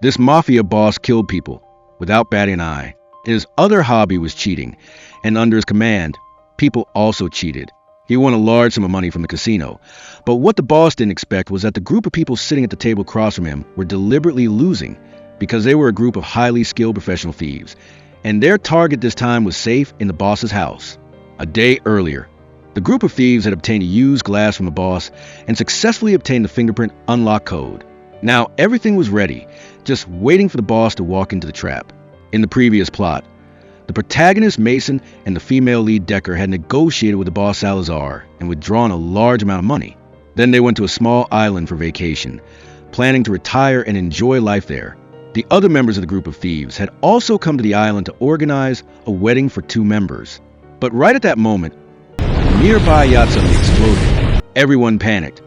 This mafia boss killed people without batting an eye. His other hobby was cheating, and under his command, people also cheated. He won a large sum of money from the casino, but what the boss didn't expect was that the group of people sitting at the table across from him were deliberately losing because they were a group of highly skilled professional thieves, and their target this time was safe in the boss's house. A day earlier, the group of thieves had obtained a used glass from the boss and successfully obtained the fingerprint unlock code. Now everything was ready, just waiting for the boss to walk into the trap. In the previous plot, the protagonist Mason and the female lead Decker had negotiated with the boss Salazar and withdrawn a large amount of money. Then they went to a small island for vacation, planning to retire and enjoy life there. The other members of the group of thieves had also come to the island to organize a wedding for two members. But right at that moment, a nearby yacht suddenly exploded. Everyone panicked,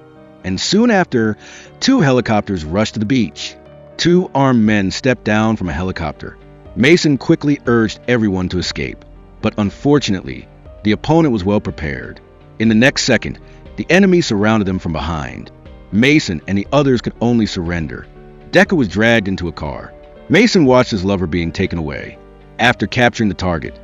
and soon after, two helicopters rushed to the beach. Two armed men stepped down from a helicopter. Mason quickly urged everyone to escape, but unfortunately, the opponent was well prepared. In the next second, the enemy surrounded them from behind. Mason and the others could only surrender. Decker was dragged into a car. Mason watched his lover being taken away. After capturing the target,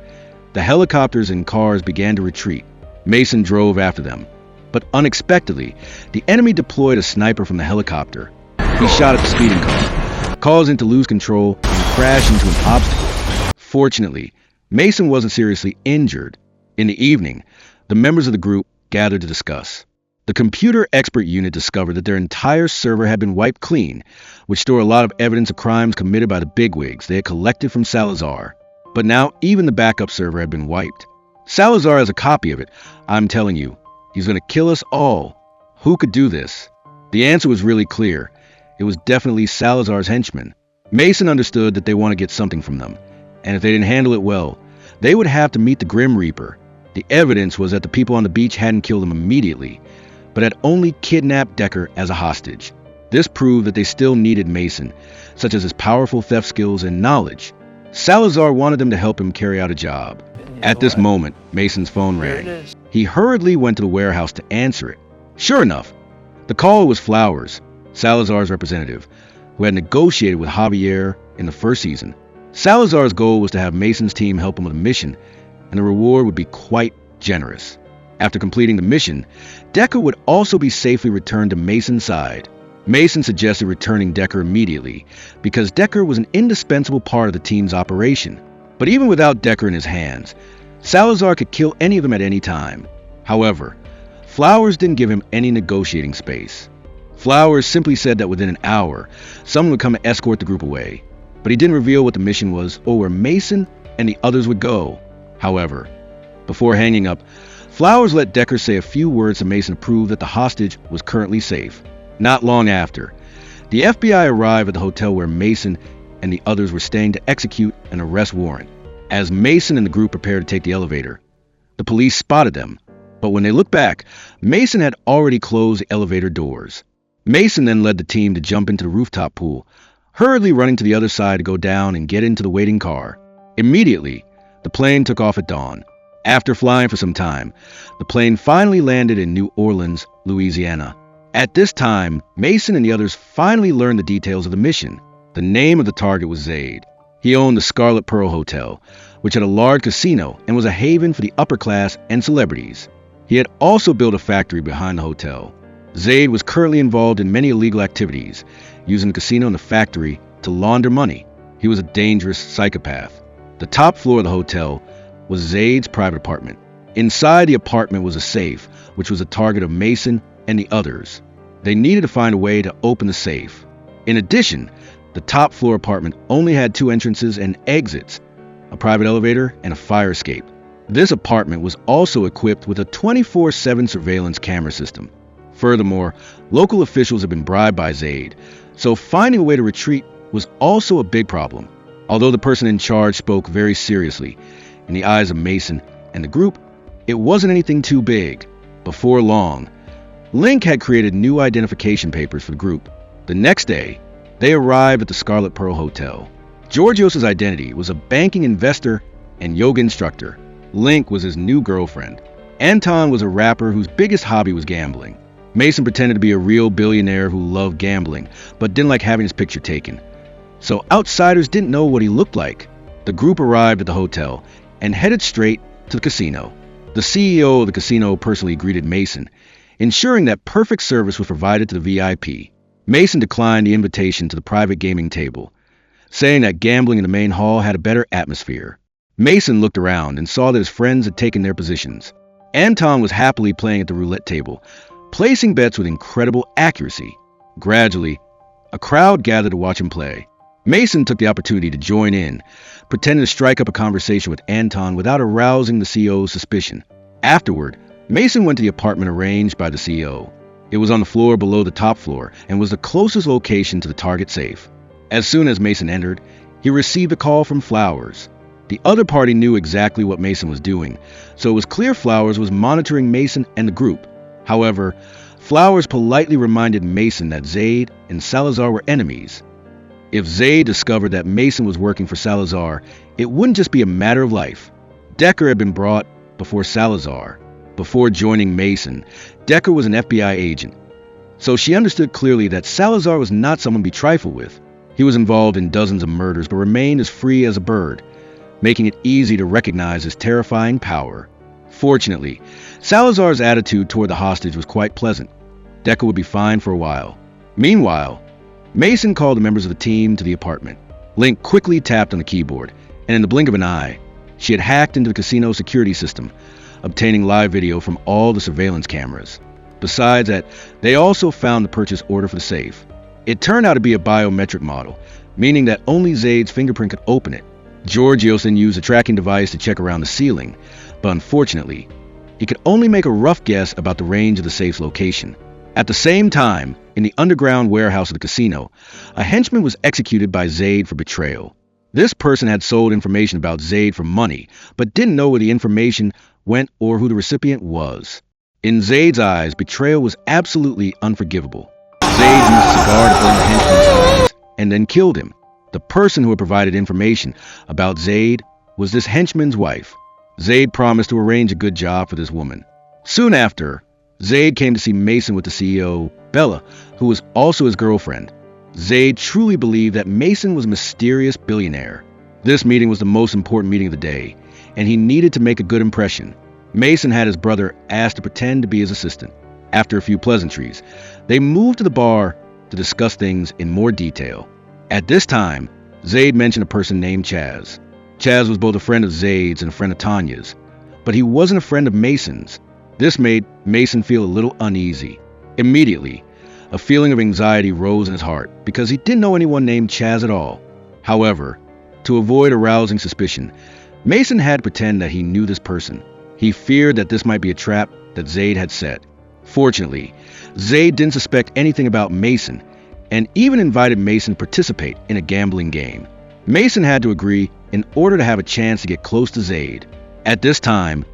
the helicopters and cars began to retreat. Mason drove after them, but unexpectedly, the enemy deployed a sniper from the helicopter. He shot at the speeding car, causing it to lose control and crash into an obstacle. Fortunately, Mason wasn't seriously injured. In the evening, the members of the group gathered to discuss. The computer expert unit discovered that their entire server had been wiped clean, which stored a lot of evidence of crimes committed by the bigwigs they had collected from Salazar. But now even the backup server had been wiped. Salazar has a copy of it. I'm telling you, he's going to kill us all. Who could do this? The answer was really clear. It was definitely Salazar's henchmen. Mason understood that they want to get something from them, and if they didn't handle it well, they would have to meet the Grim Reaper. The evidence was that the people on the beach hadn't killed him immediately, but had only kidnapped Decker as a hostage. This proved that they still needed Mason, such as his powerful theft skills and knowledge. Salazar wanted them to help him carry out a job. At this moment, Mason's phone rang. He hurriedly went to the warehouse to answer it. Sure enough, the caller was Flowers, Salazar's representative, who had negotiated with Javier in the first season. Salazar's goal was to have Mason's team help him with a mission, and the reward would be quite generous. After completing the mission, Decker would also be safely returned to Mason's side. Mason suggested returning Decker immediately, because Decker was an indispensable part of the team's operation. But even without Decker in his hands, Salazar could kill any of them at any time. However, Flowers didn't give him any negotiating space. Flowers simply said that within an hour, someone would come and escort the group away. But he didn't reveal what the mission was or where Mason and the others would go. However, before hanging up, Flowers let Decker say a few words to Mason to prove that the hostage was currently safe. Not long after, the FBI arrived at the hotel where Mason and the others were staying to execute an arrest warrant. As Mason and the group prepared to take the elevator, the police spotted them. But when they looked back, Mason had already closed the elevator doors. Mason then led the team to jump into the rooftop pool, hurriedly running to the other side to go down and get into the waiting car. Immediately, the plane took off at dawn. After flying for some time, the plane finally landed in New Orleans, Louisiana. At this time, Mason and the others finally learned the details of the mission. The name of the target was Zaid. He owned the Scarlet Pearl Hotel, which had a large casino and was a haven for the upper class and celebrities. He had also built a factory behind the hotel. Zaid was currently involved in many illegal activities, using the casino and the factory to launder money. He was a dangerous psychopath. The top floor of the hotel was Zaid's private apartment. Inside the apartment was a safe, which was a target of Mason and the others. They needed to find a way to open the safe. In addition, the top floor apartment only had two entrances and exits, a private elevator and a fire escape. This apartment was also equipped with a 24/7 surveillance camera system. Furthermore, local officials had been bribed by Zaid, so finding a way to retreat was also a big problem. Although the person in charge spoke very seriously, in the eyes of Mason and the group, it wasn't anything too big. Before long, Link had created new identification papers for the group. The next day, they arrived at the Scarlet Pearl Hotel. Georgios' identity was a banking investor and yoga instructor. Link was his new girlfriend. Anton was a rapper whose biggest hobby was gambling. Mason pretended to be a real billionaire who loved gambling, but didn't like having his picture taken. so outsiders didn't know what he looked like. The group arrived at the hotel and headed straight to the casino. The CEO of the casino personally greeted Mason, ensuring that perfect service was provided to the VIP. Mason declined the invitation to the private gaming table, saying that gambling in the main hall had a better atmosphere. Mason looked around and saw that his friends had taken their positions. Anton was happily playing at the roulette table, placing bets with incredible accuracy. Gradually, a crowd gathered to watch him play. Mason took the opportunity to join in, pretending to strike up a conversation with Anton without arousing the CEO's suspicion. Afterward, Mason went to the apartment arranged by the CEO. It was on the floor below the top floor and was the closest location to the target safe. As soon as Mason entered, he received a call from Flowers. The other party knew exactly what Mason was doing, so it was clear Flowers was monitoring Mason and the group. However, Flowers politely reminded Mason that Zaid and Salazar were enemies. If Zaid discovered that Mason was working for Salazar, it wouldn't just be a matter of life. Decker had been brought before Salazar. Before joining Mason, Decker was an FBI agent, so she understood clearly that Salazar was not someone to be trifled with. He was involved in dozens of murders but remained as free as a bird, making it easy to recognize his terrifying power. Fortunately, Salazar's attitude toward the hostage was quite pleasant. Decker would be fine for a while. Meanwhile, Mason called the members of the team to the apartment. Link quickly tapped on the keyboard, and in the blink of an eye, she had hacked into the casino security system, obtaining live video from all the surveillance cameras. Besides that, they also found the purchase order for the safe. It turned out to be a biometric model, meaning that only Zaid's fingerprint could open it. Georgios then used a tracking device to check around the ceiling, but unfortunately, he could only make a rough guess about the range of the safe's location. At the same time, in the underground warehouse of the casino, a henchman was executed by Zaid for betrayal. This person had sold information about Zaid for money, but didn't know where the information went or who the recipient was. In Zaid's eyes, betrayal was absolutely unforgivable. Zaid used a cigar to burn the henchman's eyes and then killed him. The person who had provided information about Zaid was this henchman's wife. Zaid promised to arrange a good job for this woman. Soon after, Zaid came to see Mason with the CEO, Bella, who was also his girlfriend. Zaid truly believed that Mason was a mysterious billionaire. This meeting was the most important meeting of the day, and he needed to make a good impression. Mason had his brother asked to pretend to be his assistant. After a few pleasantries, they moved to the bar to discuss things in more detail. At this time, Zaid mentioned a person named Chaz. Chaz was both a friend of Zaid's and a friend of Tanya's, but he wasn't a friend of Mason's. This made Mason feel a little uneasy. Immediately, a feeling of anxiety rose in his heart because he didn't know anyone named Chaz at all. However, to avoid arousing suspicion, Mason had to pretend that he knew this person. He feared that this might be a trap that Zaid had set. Fortunately, Zaid didn't suspect anything about Mason and even invited Mason to participate in a gambling game. Mason had to agree in order to have a chance to get close to Zaid. At this time,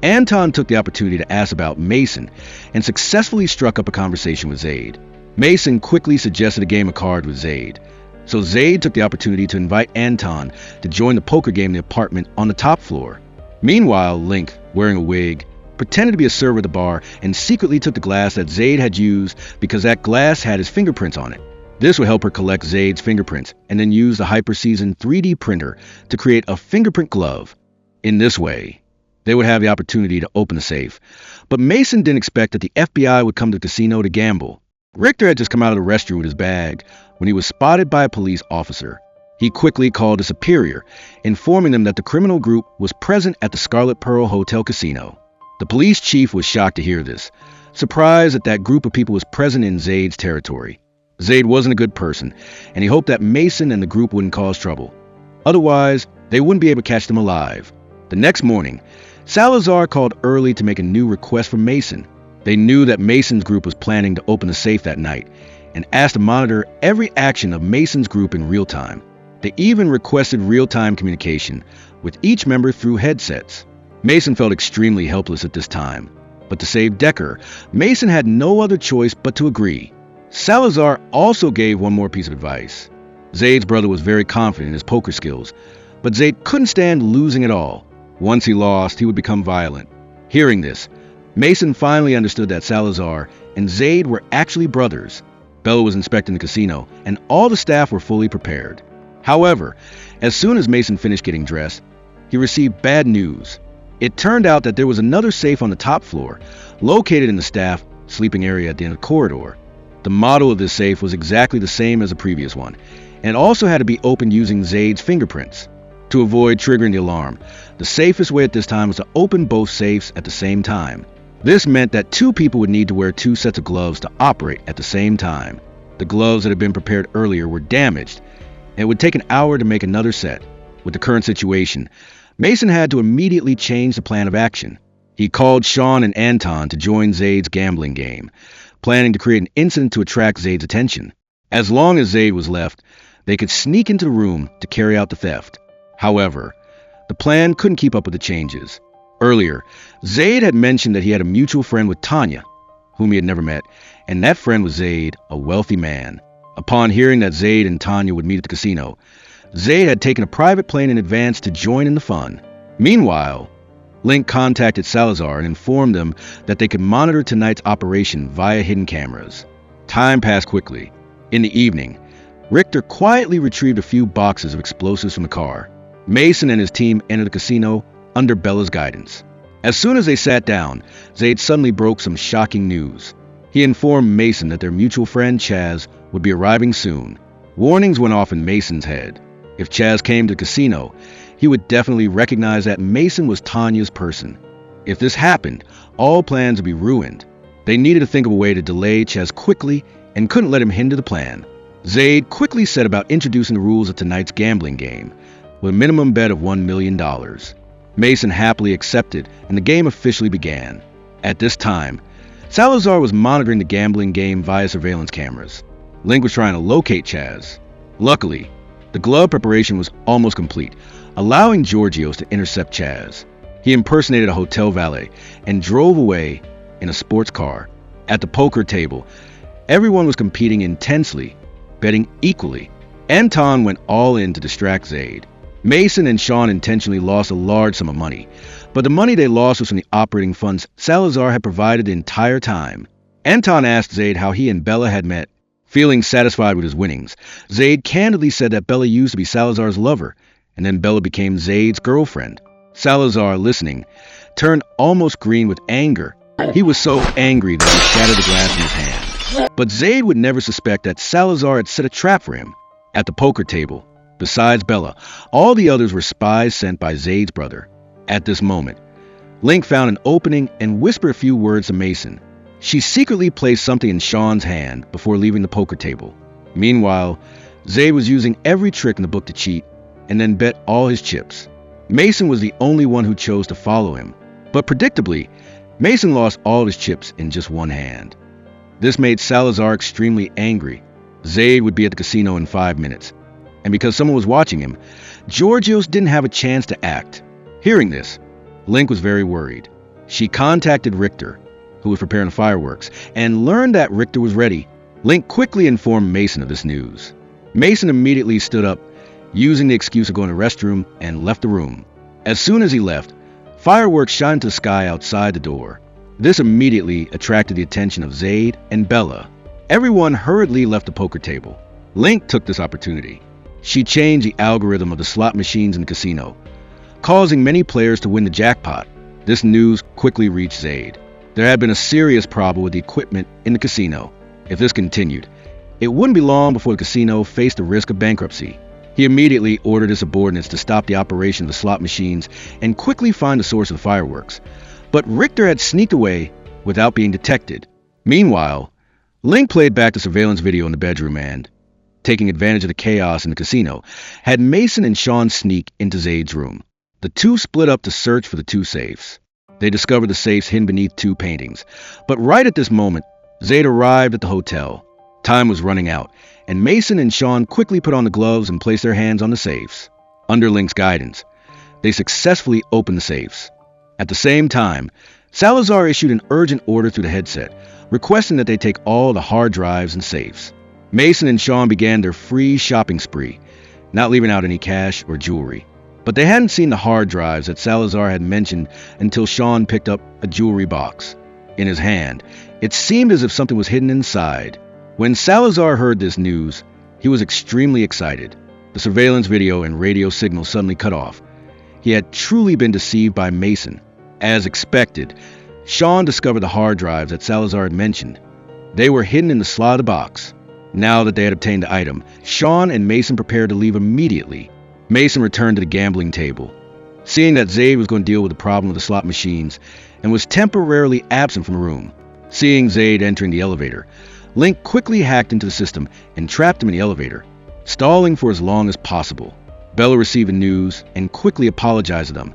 Anton took the opportunity to ask about Mason and successfully struck up a conversation with Zaid. Mason quickly suggested a game of cards with Zaid, so Zaid took the opportunity to invite Anton to join the poker game in the apartment on the top floor. Meanwhile, Link, wearing a wig, pretended to be a server at the bar and secretly took the glass that Zaid had used because that glass had his fingerprints on it. This would help her collect Zaid's fingerprints and then use the hyper-seasoned 3D printer to create a fingerprint glove. In this way, they would have the opportunity to open the safe. But Mason didn't expect that the FBI would come to the casino to gamble. Richter had just come out of the restroom with his bag when he was spotted by a police officer. He quickly called a superior, informing them that the criminal group was present at the Scarlet Pearl Hotel Casino. The police chief was shocked to hear this, surprised that that group of people was present in Zaid's territory. Zaid wasn't a good person, and he hoped that Mason and the group wouldn't cause trouble. Otherwise, they wouldn't be able to catch them alive. The next morning, Salazar called early to make a new request from Mason. They knew that Mason's group was planning to open the safe that night and asked to monitor every action of Mason's group in real time. They even requested real-time communication with each member through headsets. Mason felt extremely helpless at this time, but to save Decker, Mason had no other choice but to agree. Salazar also gave one more piece of advice. Zaid's brother was very confident in his poker skills, but Zaid couldn't stand losing at all. Once he lost, he would become violent. Hearing this, Mason finally understood that Salazar and Zaid were actually brothers. Bella was inspecting the casino, and all the staff were fully prepared. However, as soon as Mason finished getting dressed, he received bad news. It turned out that there was another safe on the top floor, located in the staff sleeping area at the end of the corridor. The model of this safe was exactly the same as the previous one, and also had to be opened using Zaid's fingerprints. To avoid triggering the alarm, the safest way at this time was to open both safes at the same time. This meant that two people would need to wear two sets of gloves to operate at the same time. The gloves that had been prepared earlier were damaged, and it would take an hour to make another set. With the current situation, Mason had to immediately change the plan of action. He called Sean and Anton to join Zaid's gambling game, planning to create an incident to attract Zaid's attention. As long as Zaid was left, they could sneak into the room to carry out the theft. However, the plan couldn't keep up with the changes. Earlier, Zaid had mentioned that he had a mutual friend with Tanya, whom he had never met, and that friend was Zaid, a wealthy man. Upon hearing that Zaid and Tanya would meet at the casino, Zaid had taken a private plane in advance to join in the fun. Meanwhile, Link contacted Salazar and informed them that they could monitor tonight's operation via hidden cameras. Time passed quickly. In the evening, Richter quietly retrieved a few boxes of explosives from the car. Mason and his team entered the casino under Bella's guidance. As soon as they sat down, Zaid suddenly broke some shocking news. He informed Mason that their mutual friend Chaz would be arriving soon. Warnings went off in Mason's head. If Chaz came to the casino, he would definitely recognize that Mason was Tanya's person. If this happened, all plans would be ruined. They needed to think of a way to delay Chaz quickly and couldn't let him hinder the plan. Zaid quickly set about introducing the rules of tonight's gambling game, with a minimum bet of $1 million. Mason happily accepted, and the game officially began. At this time, Salazar was monitoring the gambling game via surveillance cameras. Link was trying to locate Chaz. Luckily, the glove preparation was almost complete, allowing Georgios to intercept Chaz. He impersonated a hotel valet and drove away in a sports car. At the poker table, everyone was competing intensely, betting equally. Anton went all in to distract Zaid. Mason and Sean intentionally lost a large sum of money, but the money they lost was from the operating funds Salazar had provided the entire time. Anton asked Zaid how he and Bella had met. Feeling satisfied with his winnings, Zaid candidly said that Bella used to be Salazar's lover, and then Bella became Zaid's girlfriend. Salazar, listening, turned almost green with anger. He was so angry that he shattered the glass in his hand. But Zaid would never suspect that Salazar had set a trap for him. At the poker table, besides Bella, all the others were spies sent by Zaid's brother. At this moment, Link found an opening and whispered a few words to Mason. She secretly placed something in Sean's hand before leaving the poker table. Meanwhile, Zaid was using every trick in the book to cheat, and then bet all his chips. Mason was the only one who chose to follow him. But predictably, Mason lost all his chips in just one hand. This made Salazar extremely angry. Zaid would be at the casino in 5 minutes, and because someone was watching him, Georgios didn't have a chance to act. Hearing this, Link was very worried. She contacted Richter, who was preparing the fireworks, and learned that Richter was ready. Link quickly informed Mason of this news. Mason immediately stood up, using the excuse of going to the restroom, and left the room. As soon as he left, fireworks shot into the sky outside the door. This immediately attracted the attention of Zaid and Bella. Everyone hurriedly left the poker table. Link took this opportunity. She changed the algorithm of the slot machines in the casino, causing many players to win the jackpot. This news quickly reached Zaid. There had been a serious problem with the equipment in the casino. If this continued, it wouldn't be long before the casino faced the risk of bankruptcy. He immediately ordered his subordinates to stop the operation of the slot machines and quickly find the source of the fireworks. But Richter had sneaked away without being detected. Meanwhile, Link played back the surveillance video in the bedroom and, taking advantage of the chaos in the casino, had Mason and Sean sneak into Zaid's room. The two split up to search for the two safes. They discovered the safes hidden beneath two paintings. But right at this moment, Zaid arrived at the hotel. Time was running out, and Mason and Sean quickly put on the gloves and placed their hands on the safes. Under Link's guidance, they successfully opened the safes. At the same time, Salazar issued an urgent order through the headset, requesting that they take all the hard drives and safes. Mason and Sean began their free shopping spree, not leaving out any cash or jewelry. But they hadn't seen the hard drives that Salazar had mentioned until Sean picked up a jewelry box. In his hand, it seemed as if something was hidden inside. When Salazar heard this news, he was extremely excited. The surveillance video and radio signal suddenly cut off. He had truly been deceived by Mason. As expected, Sean discovered the hard drives that Salazar had mentioned. They were hidden in the slot of the box. Now that they had obtained the item, Sean and Mason prepared to leave immediately. Mason returned to the gambling table. Seeing that Zaid was going to deal with the problem of the slot machines and was temporarily absent from the room. Seeing Zaid entering the elevator, Link quickly hacked into the system and trapped him in the elevator, stalling for as long as possible. Bella received the news and quickly apologized to them,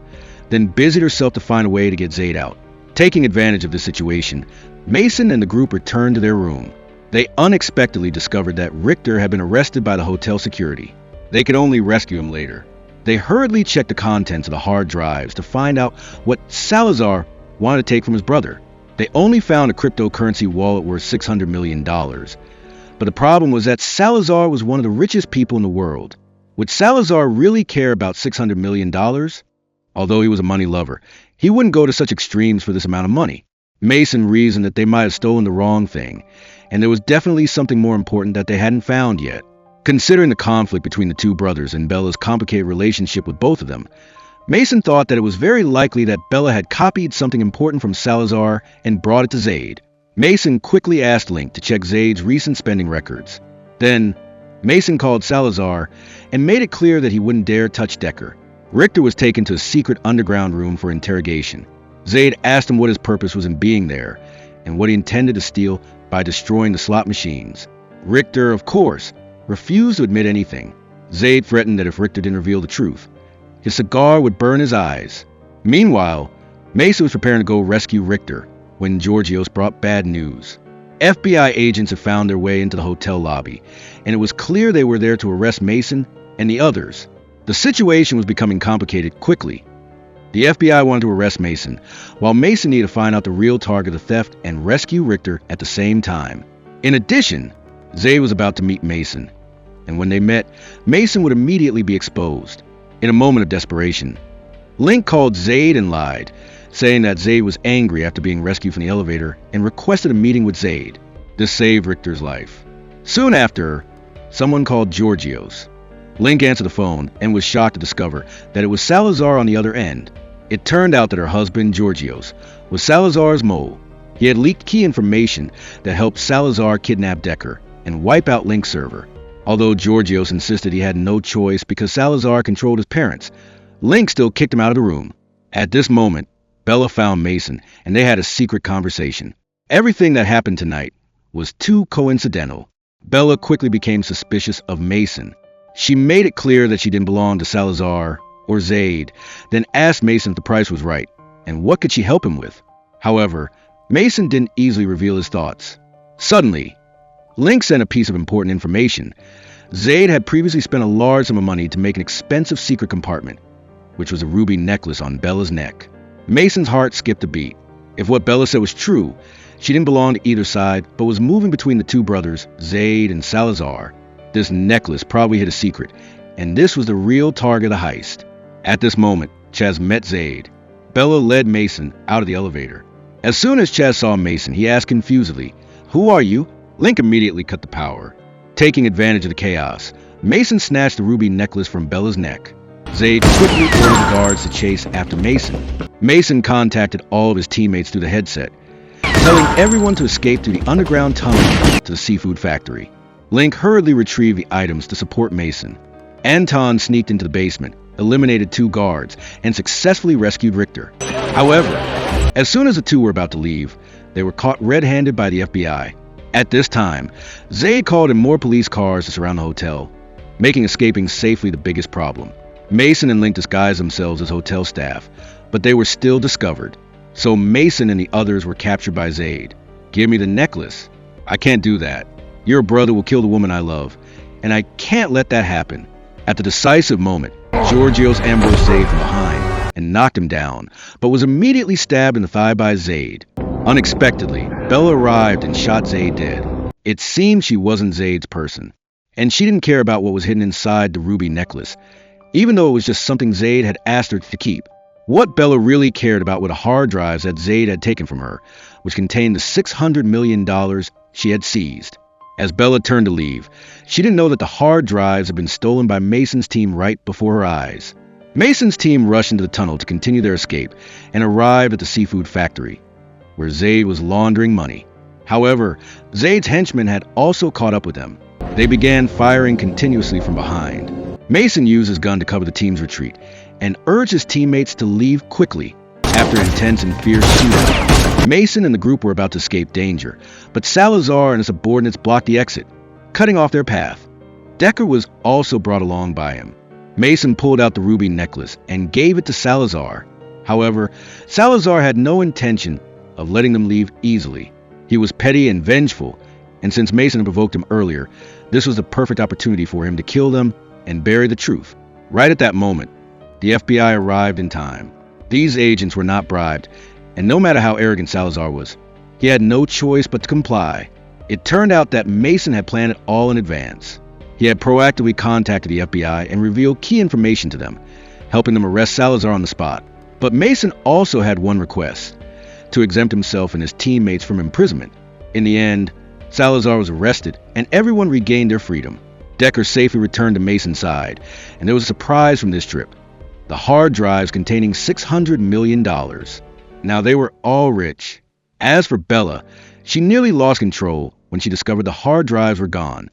then busied herself to find a way to get Zaid out. Taking advantage of this situation, Mason and the group returned to their room. They unexpectedly discovered that Richter had been arrested by the hotel security. They could only rescue him later. They hurriedly checked the contents of the hard drives to find out what Salazar wanted to take from his brother. They only found a cryptocurrency wallet worth $600 million. But the problem was that Salazar was one of the richest people in the world. Would Salazar really care about $600 million? Although he was a money lover, he wouldn't go to such extremes for this amount of money. Mason reasoned that they might have stolen the wrong thing, and there was definitely something more important that they hadn't found yet. Considering the conflict between the two brothers and Bella's complicated relationship with both of them, Mason thought that it was very likely that Bella had copied something important from Salazar and brought it to Zaid. Mason quickly asked Link to check Zaid's recent spending records. Then, Mason called Salazar and made it clear that he wouldn't dare touch Decker. Richter was taken to a secret underground room for interrogation. Zaid asked him what his purpose was in being there and what he intended to steal by destroying the slot machines. Richter, of course, refused to admit anything. Zaid threatened that if Richter didn't reveal the truth, his cigar would burn his eyes. Meanwhile, Mason was preparing to go rescue Richter when Georgios brought bad news. FBI agents had found their way into the hotel lobby, and it was clear they were there to arrest Mason and the others. The situation was becoming complicated quickly. The FBI wanted to arrest Mason, while Mason needed to find out the real target of the theft and rescue Richter at the same time. In addition, Zaid was about to meet Mason, and when they met, Mason would immediately be exposed. In a moment of desperation, Link called Zaid and lied, saying that Zaid was angry after being rescued from the elevator and requested a meeting with Zaid. This saved Richter's life. Soon after, someone called Georgios. Link answered the phone and was shocked to discover that it was Salazar on the other end. It turned out that her husband, Georgios, was Salazar's mole. He had leaked key information that helped Salazar kidnap Decker and wipe out Link's server. Although Georgios insisted he had no choice because Salazar controlled his parents, Link still kicked him out of the room. At this moment, Bella found Mason, and they had a secret conversation. Everything that happened tonight was too coincidental. Bella quickly became suspicious of Mason. She made it clear that she didn't belong to Salazar or Zaid, then asked Mason if the price was right, and what could she help him with. However, Mason didn't easily reveal his thoughts. Suddenly, Link sent a piece of important information. Zaid had previously spent a large sum of money to make an expensive secret compartment, which was a ruby necklace on Bella's neck. Mason's heart skipped a beat. If what Bella said was true, she didn't belong to either side, but was moving between the two brothers, Zaid and Salazar. This necklace probably hid a secret, and this was the real target of the heist. At this moment, Chaz met Zaid. Bella led Mason out of the elevator. As soon as Chaz saw Mason, he asked confusedly, "Who are you?" Link immediately cut the power. Taking advantage of the chaos, Mason snatched the ruby necklace from Bella's neck. Zaid quickly ordered the guards to chase after Mason. Mason contacted all of his teammates through the headset, telling everyone to escape through the underground tunnel to the seafood factory. Link hurriedly retrieved the items to support Mason. Anton sneaked into the basement, eliminated 2 guards, and successfully rescued Richter. However, as soon as the two were about to leave, they were caught red-handed by the FBI. At this time, Zaid called in more police cars to surround the hotel, making escaping safely the biggest problem. Mason and Link disguised themselves as hotel staff, but they were still discovered. So Mason and the others were captured by Zaid. "Give me the necklace." "I can't do that. Your brother will kill the woman I love, and I can't let that happen." At the decisive moment, Georgios ambushed Zaid from behind and knocked him down, but was immediately stabbed in the thigh by Zaid. Unexpectedly, Bella arrived and shot Zaid dead. It seemed she wasn't Zaid's person, and she didn't care about what was hidden inside the ruby necklace, even though it was just something Zaid had asked her to keep. What Bella really cared about were the hard drives that Zaid had taken from her, which contained the $600 million she had seized. As Bella turned to leave, she didn't know that the hard drives had been stolen by Mason's team right before her eyes. Mason's team rushed into the tunnel to continue their escape and arrived at the seafood factory, where Zaid was laundering money. However, Zaid's henchmen had also caught up with them. They began firing continuously from behind. Mason used his gun to cover the team's retreat and urged his teammates to leave quickly. After intense and fierce shooting, Mason and the group were about to escape danger, but Salazar and his subordinates blocked the exit, cutting off their path. Decker was also brought along by him. Mason pulled out the ruby necklace and gave it to Salazar. However, Salazar had no intention of letting them leave easily. He was petty and vengeful, and since Mason had provoked him earlier, this was the perfect opportunity for him to kill them and bury the truth. Right at that moment, the FBI arrived in time. These agents were not bribed, and no matter how arrogant Salazar was, he had no choice but to comply. It turned out that Mason had planned it all in advance. He had proactively contacted the FBI and revealed key information to them, helping them arrest Salazar on the spot. But Mason also had one request: to exempt himself and his teammates from imprisonment. In the end, Salazar was arrested, and everyone regained their freedom. Decker safely returned to Mason's side, and there was a surprise from this trip: the hard drives containing $600 million. Now they were all rich. As for Bella, she nearly lost control when she discovered the hard drives were gone.